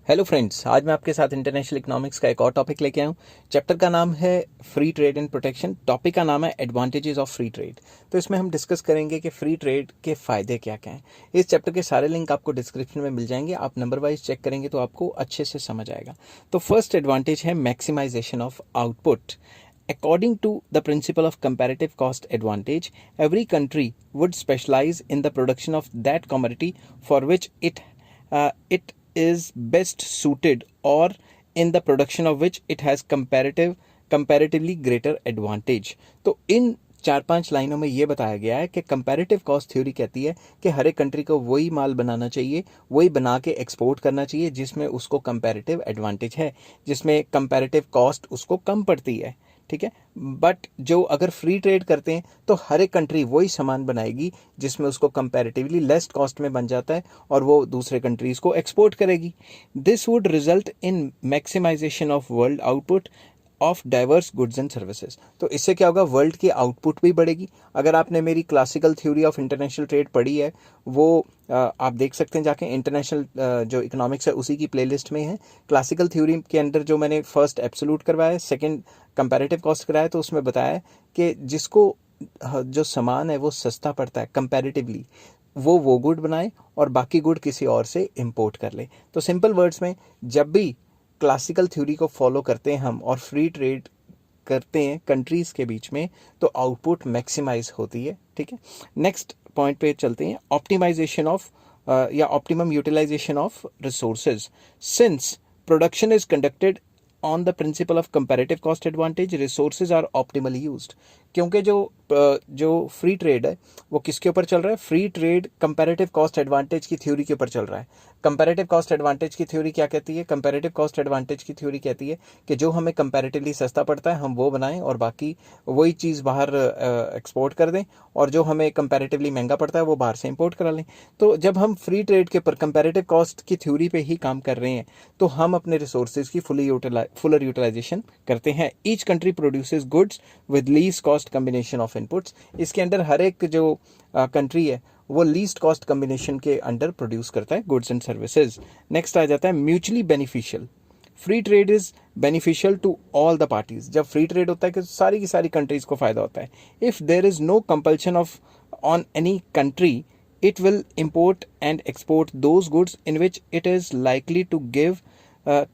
Hello friends, आज मैं आपके साथ इंटरनेशनल इकोनॉमिक्स का एक और टॉपिक लेके आया हूँ। चैप्टर का नाम है free trade and protection. Topic का नाम है एडवांटेजेस ऑफ फ्री ट्रेड। तो इसमें हम डिस्कस करेंगे कि फ्री ट्रेड के फ़ायदे क्या क्या हैं। इस चैप्टर के सारे लिंक आपको डिस्क्रिप्शन में मिल जाएंगे। आप नंबर वाइज चेक करेंगे तो आपको अच्छे से समझ आएगा। तो फर्स्ट एडवांटेज है maximization of output. According to the principle of comparative cost advantage, every country would specialize in the production of that commodity for which it is best suited, or in the production of which it has comparatively greater advantage. तो इन 4-5 लाइनों में ये बताया गया है कि comparative cost theory कहती है कि हर एक कंट्री को वही माल बनाना चाहिए, वही बना के एक्सपोर्ट करना चाहिए जिसमें उसको कंपैरेटिव एडवांटेज है, जिसमें कंपैरेटिव कॉस्ट उसको कम पड़ती है। ठीक है, बट जो अगर फ्री ट्रेड करते हैं तो हर एक कंट्री वही सामान बनाएगी जिसमें उसको कंपैरेटिवली लेस कॉस्ट में बन जाता है और वो दूसरे कंट्रीज को एक्सपोर्ट करेगी। This would result in maximization of world output of diverse goods and services. तो इससे क्या होगा, वर्ल्ड की आउटपुट भी बढ़ेगी। अगर आपने मेरी classical theory of international trade पढ़ी है वो आप देख सकते हैं जाके, इंटरनेशनल जो इकोनॉमिक्स है उसी की प्लेलिस्ट में है। क्लासिकल थ्योरी के अंदर जो मैंने फर्स्ट एब्सोल्यूट करवाया है, सेकंड कंपैरेटिव कॉस्ट कराया, तो उसमें बताया है कि जिसको जो सामान है वो सस्ता पड़ता है कंपैरेटिवली, वो गुड बनाए और बाकी गुड किसी और से इंपोर्ट कर ले। तो सिंपल वर्ड्स में, जब भी क्लासिकल थ्योरी को फॉलो करते हैं हम और फ्री ट्रेड करते हैं कंट्रीज के बीच में, तो आउटपुट मैक्सिमाइज होती है। ठीक है, नेक्स्ट पॉइंट पे चलते हैं, ऑप्टिमाइजेशन ऑफ या optimum utilization of resources. Since production is conducted on the principle of comparative cost advantage, resources are optimally used. क्योंकि जो फ्री ट्रेड है वो किसके ऊपर चल रहा है, free trade comparative cost advantage की थ्योरी के ऊपर चल रहा है। कंपैरेटिव कॉस्ट एडवांटेज की थ्योरी क्या कहती है, कंपैरेटिव कॉस्ट एडवांटेज की थ्योरी कहती है कि जो हमें कंपैरेटिवली सस्ता पड़ता है हम वो बनाएं और बाकी वही चीज़ बाहर एक्सपोर्ट कर दें, और जो हमें कंपैरेटिवली महंगा पड़ता है वो बाहर से इंपोर्ट करा लें। तो जब हम फ्री ट्रेड के ऊपर कंपैरेटिव कॉस्ट की थ्योरी पे ही काम कर रहे हैं तो हम अपने रिसोर्सेज की फुलर यूटिलाइजेशन करते हैं। Each country produces goods with least cost combination of inputs. इसके अंदर हर एक जो कंट्री है वो लीस्ट कॉस्ट कम्बिनेशन के अंडर प्रोड्यूस करता है गुड्स एंड सर्विसेज। नेक्स्ट आ जाता है mutually beneficial. Free trade is beneficial to all the parties. जब फ्री ट्रेड होता है कि सारी की सारी कंट्रीज को फायदा होता है। If there is no compulsion of on any country, it will import and export those goods in which it is likely to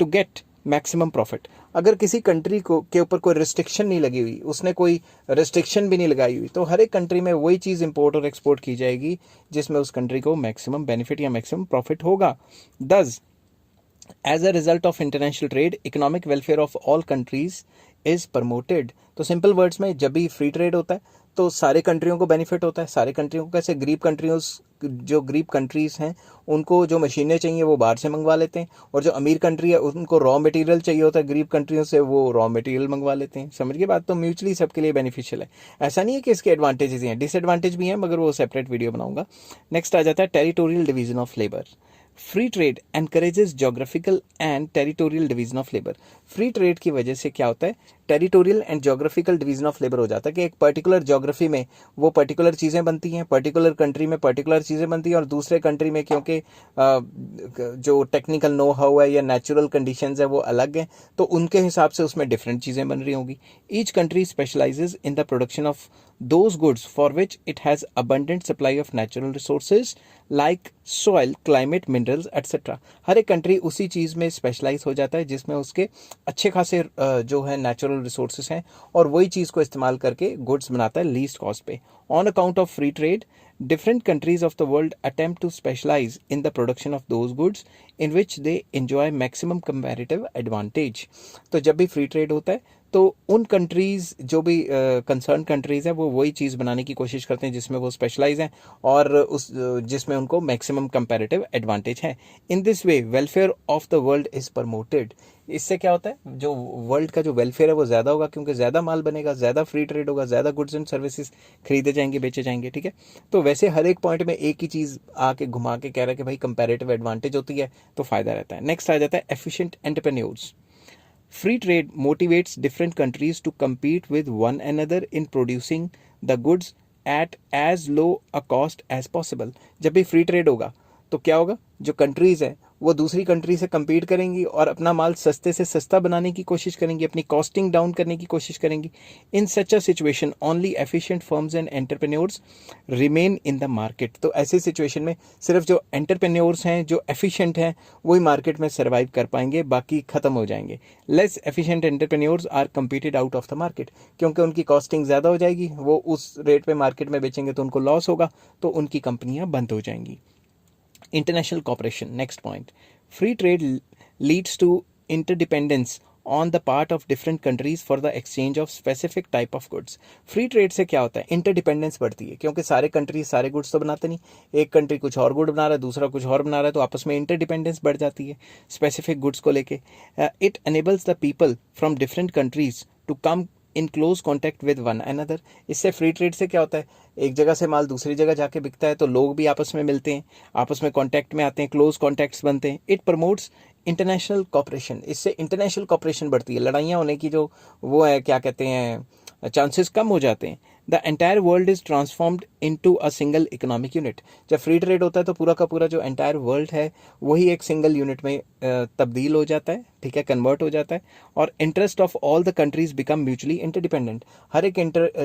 get maximum profit। अगर किसी कंट्री को के ऊपर कोई रिस्ट्रिक्शन नहीं लगी हुई, उसने कोई रिस्ट्रिक्शन भी नहीं लगाई हुई, तो हर एक कंट्री में वही चीज़ इंपोर्ट और एक्सपोर्ट की जाएगी जिसमें उस कंट्री को मैक्सिमम बेनिफिट या मैक्सिमम प्रॉफिट होगा। Thus, as a result of international trade, economic welfare of all countries is promoted. तो सिंपल वर्ड्स में, जब भी फ्री ट्रेड होता है तो सारे कंट्रियों को बेनिफिट होता है। सारे कंट्रियों को कैसे, जो गरीब कंट्रीज हैं उनको जो मशीनें चाहिए वो बाहर से मंगवा लेते हैं, और जो अमीर कंट्री है उनको रॉ मटेरियल चाहिए होता है गरीब कंट्रियों से, वो रॉ मटेरियल मंगवा लेते हैं। समझ के बात, तो म्यूचुअली सबके लिए बेनिफिशियल है। ऐसा नहीं है कि इसके एडवांटेजेस ही हैं, डिसएडवांटेज भी हैं, मगर वो सेपरेट वीडियो बनाऊंगा। नेक्स्ट आ जाता है territorial division of labour. Free trade encourages geographical and territorial division of labour. Free trade की वजह से क्या होता है, territorial and geographical division of labour हो जाता है कि एक पर्टिकुलर जोग्राफी में वो पर्टिकुलर चीज़ें बनती हैं, पर्टिकुलर कंट्री में पर्टिकुलर चीज़ें बनती हैं, और दूसरे कंट्री में क्योंकि जो टेक्निकल नो हाउ है या नेचुरल कंडीशंस है वो अलग हैं, तो उनके हिसाब से उसमें डिफरेंट चीज़ें बन रही होंगी। Each country specialises in the production of those goods for which it has abundant supply of natural resources like soil, climate, minerals etc। हर एक कंट्री उसी चीज़ में स्पेशलाइज हो जाता है जिसमें उसके अच्छे खासे जो है नेचुरल रिसोर्सेज हैं, और वही चीज़ को इस्तेमाल करके गुड्स बनाता है लीस्ट कॉस्ट पे। On account of free trade, different countries of the world attempt to specialize in the production of those goods in which they enjoy maximum comparative advantage। तो जब भी फ्री ट्रेड होता है तो उन कंट्रीज़, जो भी कंसर्न कंट्रीज़ हैं, वो वही चीज़ बनाने की कोशिश करते हैं जिसमें वो स्पेशलाइज हैं और जिसमें उनको मैक्सिमम कंपैरेटिव एडवांटेज है। In this way welfare of the world is promoted. इससे क्या होता है, जो वर्ल्ड का जो वेलफेयर है वो ज़्यादा होगा, क्योंकि ज़्यादा माल बनेगा, ज़्यादा फ्री ट्रेड होगा, ज़्यादा गुड्स एंड सर्विसेज खरीदे जाएंगे, बेचे जाएंगे। ठीक है, तो वैसे हर एक पॉइंट में एक ही चीज़ आके घुमा के कह रहा है कि भाई कंपैरेटिव एडवांटेज होती है तो फ़ायदा रहता है। नेक्स्ट आ जाता है efficient entrepreneurs. Free trade motivates different countries to compete with one another in producing the goods at as low a cost as possible। जब भी फ्री ट्रेड होगा तो क्या होगा, जो कंट्रीज़ हैं वो दूसरी कंट्री से compete करेंगी और अपना माल सस्ते से सस्ता बनाने की कोशिश करेंगी, अपनी कॉस्टिंग डाउन करने की कोशिश करेंगी. In such a situation only efficient firms and entrepreneurs remain in the market. तो ऐसी सिचुएशन में सिर्फ जो एंटरप्रेन्योर्स हैं, जो एफिशिएंट हैं, वही मार्केट में सर्वाइव कर पाएंगे, बाकी खत्म हो जाएंगे. Less efficient entrepreneurs are competed out of the market, क्योंकि उनकी कॉस्टिंग ज़्यादा हो जाएगी, वो उस रेट पे मार्केट में बेचेंगे तो उनको लॉस होगा, तो उनकी कंपनियां बंद हो जाएंगी. International cooperation, next point. Free trade leads to interdependence on the part of different countries for the exchange of specific type of goods. Free trade से क्या होता है, इंटरडिपेंडेंस बढ़ती है, क्योंकि सारे कंट्रीज सारे गुड्स तो बनाते नहीं. एक कंट्री कुछ और गुड बना रहा है, दूसरा कुछ और बना रहा है, तो आपस में इंटरडिपेंडेंस बढ़ जाती है स्पेसिफिक गुड्स को लेके. It enables the people from different countries to come in close contact with one another. इससे फ्री ट्रेड से क्या होता है, एक जगह से माल दूसरी जगह जाके बिकता है, तो लोग भी आपस में मिलते हैं, आपस में कॉन्टैक्ट में आते हैं, क्लोज कॉन्टैक्ट्स बनते हैं. It promotes international cooperation. इससे इंटरनेशनल कॉपरेशन बढ़ती है, लड़ाइयाँ होने की जो वो है क्या कहते हैं चांसेस कम हो जाते हैं. The entire world is transformed into a single economic unit. जब फ्री ट्रेड होता है तो पूरा का पूरा जो एंटायर वर्ल्ड है वही एक सिंगल यूनिट में तब्दील हो जाता है, ठीक है, कन्वर्ट हो जाता है. और interest of all the countries become mutually interdependent. हर एक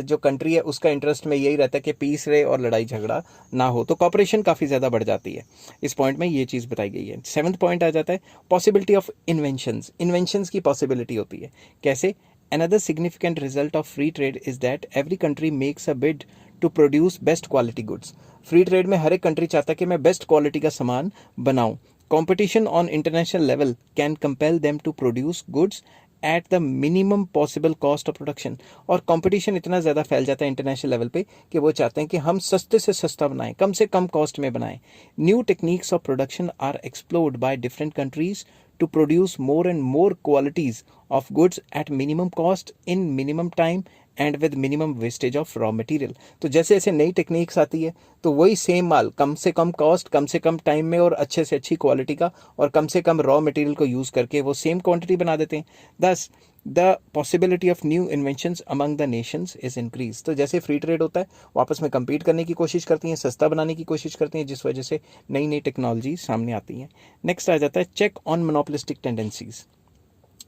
जो कंट्री है उसका इंटरेस्ट में यही रहता है कि पीस रहे और लड़ाई झगड़ा ना हो, तो कॉपरेशन काफ़ी ज़्यादा बढ़ जाती है. इस पॉइंट में ये चीज़ बताई गई है. 7th पॉइंट आ जाता है पॉसिबिलिटी ऑफ इन्वेंशंस. इन्वेंशंस की पॉसिबिलिटी होती है. कैसे? Another significant result of free trade is that every country makes a bid to produce best quality goods. Free trade में हर एक कंट्री चाहता है कि मैं बेस्ट क्वालिटी का सामान बनाऊं. Competition on international level can compel them to produce goods at the minimum possible cost of production. और कंपटीशन इतना ज़्यादा फैल जाता है इंटरनेशनल लेवल पे कि वो चाहते हैं कि हम सस्ते से सस्ता बनाएं, कम से कम कॉस्ट में बनाएं. New techniques of production are explored by different countries to produce more and more qualities of goods at minimum cost in minimum time and with minimum wastage of raw material. तो जैसे जैसे नई techniques आती है तो वही same माल कम से कम cost, कम से कम टाइम में और अच्छे से अच्छी क्वालिटी का और कम से कम रॉ मटेरियल को यूज़ करके वो सेम क्वांटिटी बना देते हैं. दस the possibility of new inventions among the Nations is increase. तो जैसे फ्री ट्रेड होता है वो आपस में कम्पीट करने की कोशिश करती हैं, सस्ता बनाने की कोशिश करती हैं, जिस वजह से नई नई टेक्नोलॉजी सामने आती हैं. नेक्स्ट आ जाता है चेक ऑन मोनोपोलिस्टिक टेंडेंसीज.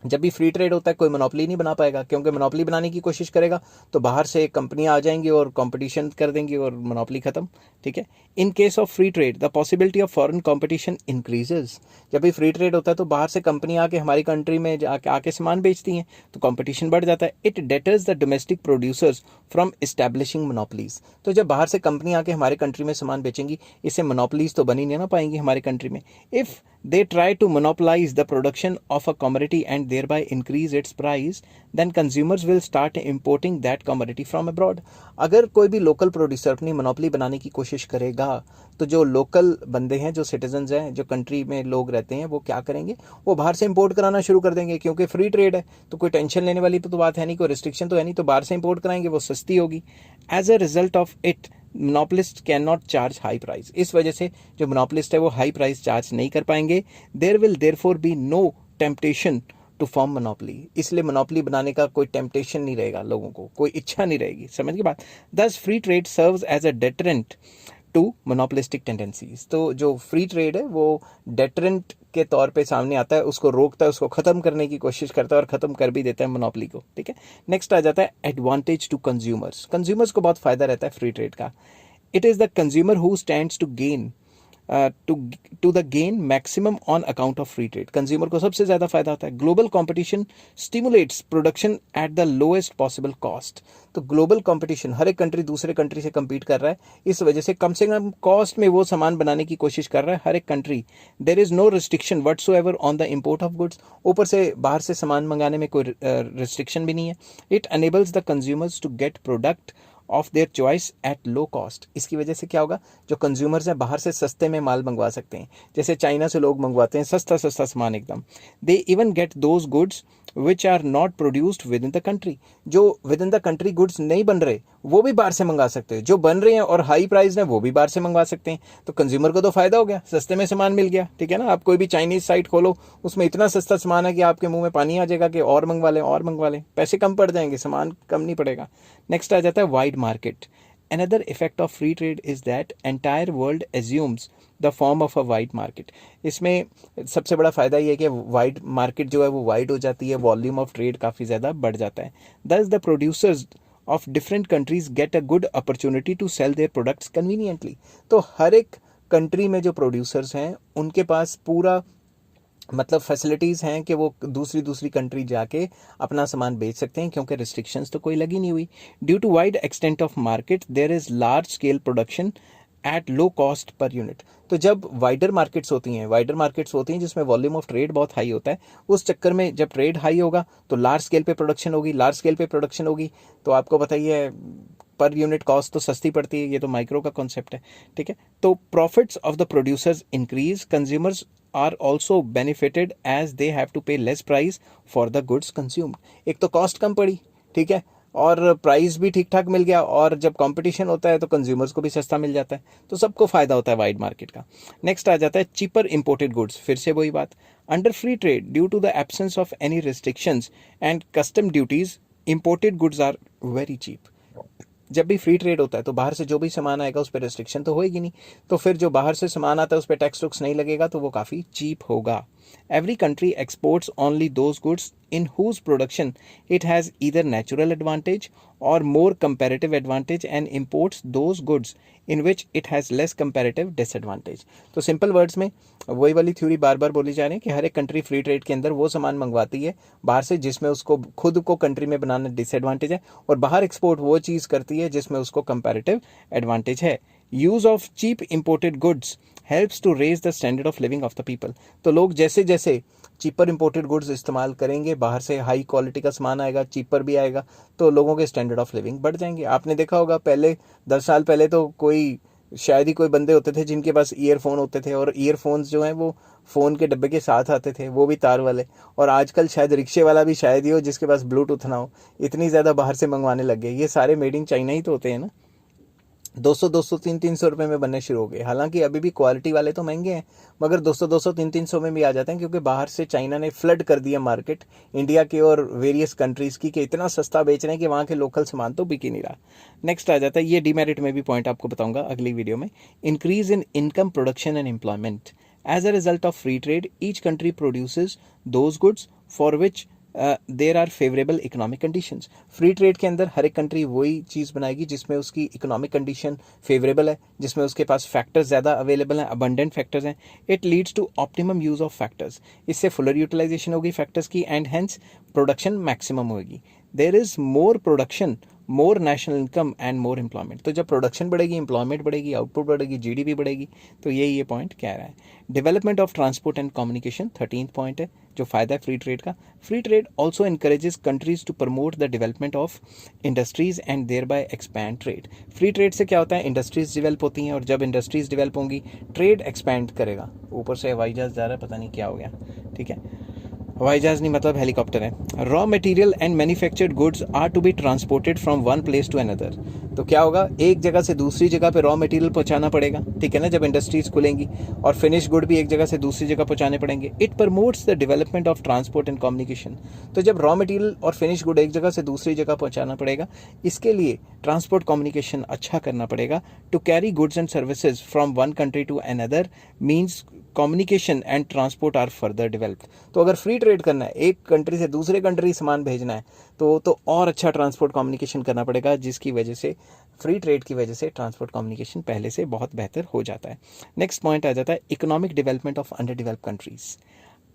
जब भी फ्री ट्रेड होता है कोई मोनोपोली नहीं बना पाएगा, क्योंकि मोनोपोली बनाने की कोशिश करेगा तो बाहर से कंपनियां आ जाएंगी और कंपटीशन कर देंगी और मोनोपोली खत्म, ठीक है. In case of free trade the possibility of foreign competition increases. जब भी फ्री ट्रेड होता है तो बाहर से कंपनियां आके हमारी कंट्री में आके सामान बेचती हैं, तो कंपटीशन बढ़ जाता है. It debtors the domestic producers from establishing monopolies. तो जब बाहर से कंपनियां आके हमारी कंट्री में सामान बेचेंगी, इससे मोनोपोलीज तो बनी नहीं ना पाएंगी हमारी कंट्री में. If they try to monopolize the production of a commodity and thereby increase its price, then consumers will start importing that commodity from abroad. अगर कोई भी लोकल प्रोड्यूसर अपनी मोनोपोली बनाने की कोशिश करेगा तो जो लोकल बंदे हैं, जो सिटीजन्स हैं, जो कंट्री में लोग रहते हैं, वो क्या करेंगे, वो बाहर से इंपोर्ट कराना शुरू कर देंगे. क्योंकि फ्री ट्रेड है तो कोई टेंशन लेने वाली तो बात है नहीं, कोई रिस्ट्रिक्शन तो है नहीं, तो बाहर से इंपोर्ट कराएंगे, वो सस्ती होगी. As a result of it monopolist can not charge high price. इस वजह से जो मोनोपोलिस्ट है वो हाई प्राइस चार्ज नहीं कर पाएंगे. There will therefore be no temptation to form monopoly. इसलिए मोनोपोली बनाने का कोई टेम्पटेशन नहीं रहेगा, लोगों को कोई इच्छा नहीं रहेगी. समझ की बात. Thus free trade serves as a deterrent to monopolistic tendencies. तो जो फ्री ट्रेड है वो डेटरेंट के तौर पे सामने आता है, उसको रोकता है, उसको ख़त्म करने की कोशिश करता है और ख़त्म कर भी देता है मोनोपोली को, ठीक है. नेक्स्ट आ जाता है एडवांटेज टू कंज्यूमर्स. कंज्यूमर्स को बहुत फ़ायदा रहता है फ्री ट्रेड का. It is the consumer who stands to gain to the gain maximum on account of free trade. Consumer को सबसे ज़्यादा फायदा होता है. Global competition stimulates production at the lowest possible cost. तो ग्लोबल कॉम्पिटिशन, हर एक कंट्री दूसरे कंट्री से कम्पीट कर रहा है, इस वजह से कम कॉस्ट में वो सामान बनाने की कोशिश कर रहा है हर एक country. There is no restriction whatsoever on the import of goods. ऊपर से बाहर से सामान मंगाने में कोई रिस्ट्रिक्शन भी नहीं है. It enables the consumers to get product of their choice at low cost. इसकी वजह से क्या होगा, जो कंज्यूमर्स हैं बाहर से सस्ते में माल मंगवा सकते हैं. जैसे चाइना से लोग मंगवाते हैं सस्ता सस्ता सामान एकदम. They even get those goods which are not produced within the country. जो within the country goods नहीं बन रहे वो भी बाहर से मंगा सकते हैं. जो बन रहे हैं और हाई प्राइस है वो भी बाहर से मंगवा सकते हैं. तो कंज्यूमर को तो फायदा हो गया, सस्ते में सामान मिल गया, ठीक है ना. आप कोई भी चाइनीज साइट खोलो, उसमें इतना सस्ता सामान है कि आपके मुंह में पानी आ जाएगा कि और मंगवा लें और मंगवा लें. पैसे कम पड़ जाएंगे, सामान कम नहीं पड़ेगा. नेक्स्ट आ जाता है wide market. Another effect of free trade is that entire world assumes the form of a wide market. इसमें सबसे बड़ा फायदा ये है कि वाइड मार्केट जो है वो वाइड हो जाती है, वॉल्यूम ऑफ ट्रेड काफ़ी ज़्यादा बढ़ जाता है। Thus the producers of different countries get a good opportunity to sell their products conveniently. तो हर एक कंट्री में जो प्रोड्यूसर्स हैं उनके पास पूरा मतलब फैसिलिटीज़ हैं कि वो दूसरी कंट्री जाके अपना सामान बेच सकते हैं, क्योंकि रिस्ट्रिक्शंस तो कोई लगी नहीं हुई। Due to wide extent of market there is large scale production at low cost per unit. तो जब वाइडर मार्केट्स होती हैं जिसमें वॉल्यूम ऑफ ट्रेड बहुत हाई होता है, उस चक्कर में जब ट्रेड हाई होगा तो लार्ज स्केल पे प्रोडक्शन होगी तो आपको पता ही है पर यूनिट कॉस्ट तो सस्ती पड़ती है। ये तो माइक्रो का कॉन्सेप्ट है, ठीक है। तो profits of the producers increase, consumers are also benefited as they have to pay less price for the goods consumed. एक तो कॉस्ट कम पड़ी, ठीक है, और प्राइस भी ठीक ठाक मिल गया, और जब कंपटीशन होता है तो कंज्यूमर्स को भी सस्ता मिल जाता है, तो सबको फायदा होता है वाइड मार्केट का। नेक्स्ट आ जाता है चीपर इंपोर्टेड गुड्स। फिर से वही बात, under free trade due to the absence of any restrictions and custom duties imported goods are very cheap. जब भी फ्री ट्रेड होता है तो बाहर से जो भी सामान आएगा उस पर रिस्ट्रिक्शन तो होएगी नहीं, तो फिर जो बाहर से सामान आता है उस पर टैक्स टुक्स नहीं लगेगा, तो वो काफ़ी चीप होगा। Every country exports only those goods in whose production it has either natural advantage or more comparative advantage and imports those goods in which it has less comparative disadvantage। तो simple words में वही वाली theory बार बार बोली जा रही है कि हर एक कंट्री फ्री ट्रेड के अंदर वो सामान मंगवाती है बाहर से जिसमें उसको खुद को कंट्री में बनाना डिसएडवांटेज है, और बाहर एक्सपोर्ट वो चीज़ करती है जिसमें उसको कंपैरेटिव एडवांटेज है। Use of cheap imported goods helps to raise the standard of living of the people. तो लोग जैसे जैसे चीपर इंपोर्टेड गुड्स इस्तेमाल करेंगे, बाहर से हाई क्वालिटी का सामान आएगा, चीपर भी आएगा, तो लोगों के स्टैंडर्ड ऑफ लिविंग बढ़ जाएंगे। आपने देखा होगा पहले 10 साल पहले तो कोई शायद ही कोई बंदे होते थे जिनके पास ईयरफोन होते थे, और ईयरफोन्स जो हैं वो फ़ोन के डब्बे के साथ आते थे, वो भी तार वाले। और आजकल शायद रिक्शे वाला भी शायद ही हो जिसके पास ब्लूटूथ ना हो, इतनी ज़्यादा बाहर से मंगवाने लग गए। ये सारे मेड इन चाइना ही तो होते हैं ना। 200 300 रुपये में बनने शुरू हो गए। हालांकि अभी भी क्वालिटी वाले तो महंगे हैं, मगर 200 300 में भी आ जाते हैं, क्योंकि बाहर से चाइना ने फ्लड कर दिया मार्केट इंडिया के और वेरियस कंट्रीज़ की, कि इतना सस्ता बेच रहे हैं कि वहाँ के लोकल सामान तो बिक ही नहीं रहा। नेक्स्ट आ जाता है, ये डीमेरिट में भी पॉइंट आपको बताऊंगा अगली वीडियो में, increase in income production and employment. As a result of free trade each country produces those goods for which there are favourable economic conditions. Free trade के अंदर हर एक कंट्री वही चीज़ बनाएगी जिसमें उसकी इकोनॉमिक कंडीशन फेवरेबल है, जिसमें उसके पास फैक्टर्स ज़्यादा अवेलेबल हैं, अबंडेंट फैक्टर्स हैं। It leads to optimum use of factors, इससे फुलर यूटिलाइजेशन होगी फैक्टर्स की, एंड हेंस प्रोडक्शन मैक्सिमम होगी। There is more production, more national income and more employment. तो जब प्रोडक्शन बढ़ेगी, एम्प्लॉयमेंट बढ़ेगी, आउटपुट बढ़ेगी, जीडीपी बढ़ेगी। तो यही ये पॉइंट कह रहा है। Development of transport and communication 13th point है, जो फायदा है फ्री ट्रेड का। Free trade also encourages countries to promote the development of industries and thereby expand trade. Free trade से क्या होता है, इंडस्ट्रीज डेवलप होती हैं, और जब इंडस्ट्रीज डेवलप होंगी ट्रेड एक्सपैंड करेगा। ऊपर से हवाई जहाज जा रहा है, पता नहीं क्या हो गया, ठीक है, हवाई जहाज नहीं मतलब हेलीकॉप्टर है। Raw material and manufactured goods are to be transported from one place to another. तो क्या होगा, एक जगह से दूसरी जगह पे रॉ मटेरियल पहुंचाना पड़ेगा, ठीक है ना, जब इंडस्ट्रीज खुलेंगी, और फिनिश गुड भी एक जगह से दूसरी जगह पहुंचाने पड़ेंगे। It promotes the development of transport and communication. तो जब रॉ मटेरियल और फिनिश गुड एक जगह से दूसरी जगह पहुंचाना पड़ेगा, इसके लिए ट्रांसपोर्ट कम्युनिकेशन अच्छा करना पड़ेगा। To carry goods and services from one country to another means communication and transport are further developed. तो अगर फ्री ट्रेड करना है, एक कंट्री से दूसरे कंट्री सामान भेजना है, तो और अच्छा ट्रांसपोर्ट कम्युनिकेशन करना पड़ेगा, जिसकी वजह से फ्री ट्रेड की वजह से ट्रांसपोर्ट कम्युनिकेशन पहले से बहुत बेहतर हो जाता है। नेक्स्ट पॉइंट आ जाता है economic development of underdeveloped countries.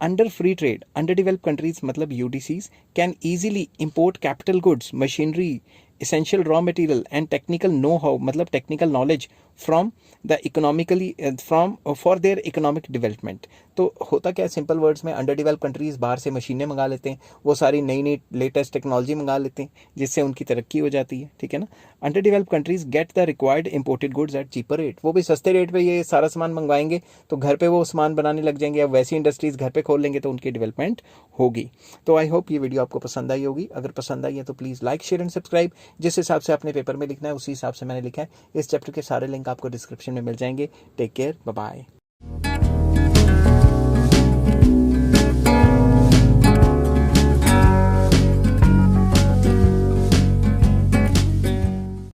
Under free trade underdeveloped countries मतलब UDCs can easily import capital goods, machinery, essential raw material and technical know-how मतलब technical knowledge from the economically from for their economic development। तो होता क्या है, simple words में, under develop countries बाहर से मशीनें मंगा लेते हैं, वो सारी नई नई लेटेस्ट टेक्नोलॉजी मंगा लेते हैं, जिससे उनकी तरक्की हो जाती है, ठीक है ना। Under develop countries get the required imported goods at cheaper rate. वो भी सस्ते रेट पे ये सारा सामान मंगवाएंगे, तो घर पे वो सामान बनाने लग जाएंगे। अब वैसी इंडस्ट्रीज़ घर पे खोल लेंगे तो उनकी डेवलपमेंट होगी। तो आई होप ये वीडियो आपको पसंद आई होगी। अगर पसंद आई है तो please like, share and subscribe. जिस हिसाब से आपने पेपर में लिखना है उसी हिसाब से मैंने लिखा है। इस चैप्टर के सारे लिंक आपको डिस्क्रिप्शन में मिल जाएंगे। Take care, bye bye.